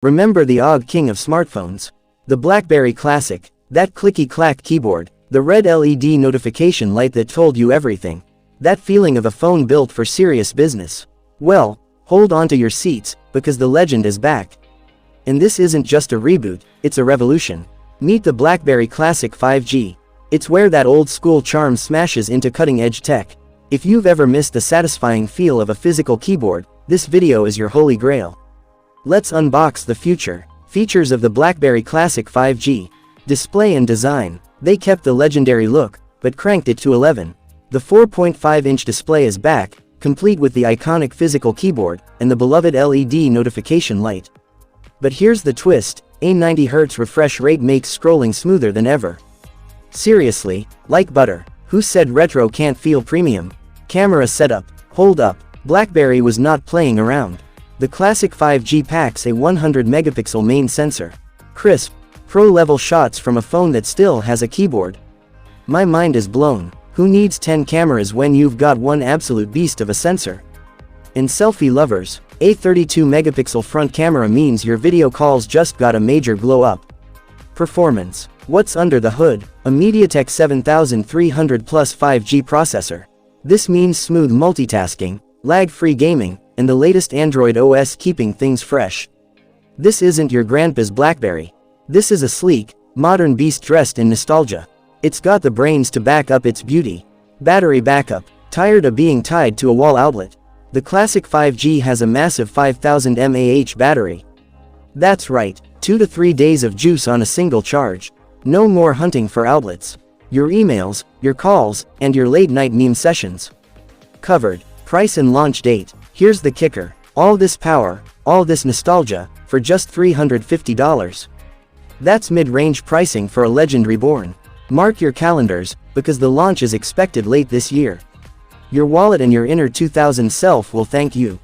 Remember the OG king of smartphones? The BlackBerry Classic, that clicky-clack keyboard, the red LED notification light that told you everything. That feeling of a phone built for serious business. Well, hold on to your seats, because the legend is back. And this isn't just a reboot, it's a revolution. Meet the BlackBerry Classic 5G. It's where that old-school charm smashes into cutting-edge tech. If you've ever missed the satisfying feel of a physical keyboard, this video is your holy grail. Let's unbox the future. Features of the BlackBerry Classic 5G. Display and design. They kept the legendary look, but cranked it to 11. The 4.5-inch display is back, complete with the iconic physical keyboard, and the beloved LED notification light. But here's the twist, a 90Hz refresh rate makes scrolling smoother than ever. Seriously, like butter. Who said retro can't feel premium? Camera setup. Hold up, BlackBerry was not playing around. The Classic 5G packs a 100-megapixel main sensor. Crisp, pro-level shots from a phone that still has a keyboard. My mind is blown. Who needs 10 cameras when you've got one absolute beast of a sensor? And selfie lovers, a 32-megapixel front camera means your video calls just got a major glow up. Performance. What's under the hood? A MediaTek 7300 Plus 5G processor. This means smooth multitasking, lag-free gaming, and the latest Android OS keeping things fresh. This isn't your grandpa's BlackBerry. This is a sleek, modern beast dressed in nostalgia. It's got the brains to back up its beauty. Battery backup. Tired of being tied to a wall outlet? The Classic 5G has a massive 5000 mAh battery. That's right, 2 to 3 days of juice on a single charge. No more hunting for outlets. Your emails, your calls, and your late-night meme sessions. Covered. Price and launch date. Here's the kicker. All this power, all this nostalgia, for just $350. That's mid-range pricing for a legend reborn. Mark your calendars, because the launch is expected late this year. Your wallet and your inner 2000 self will thank you.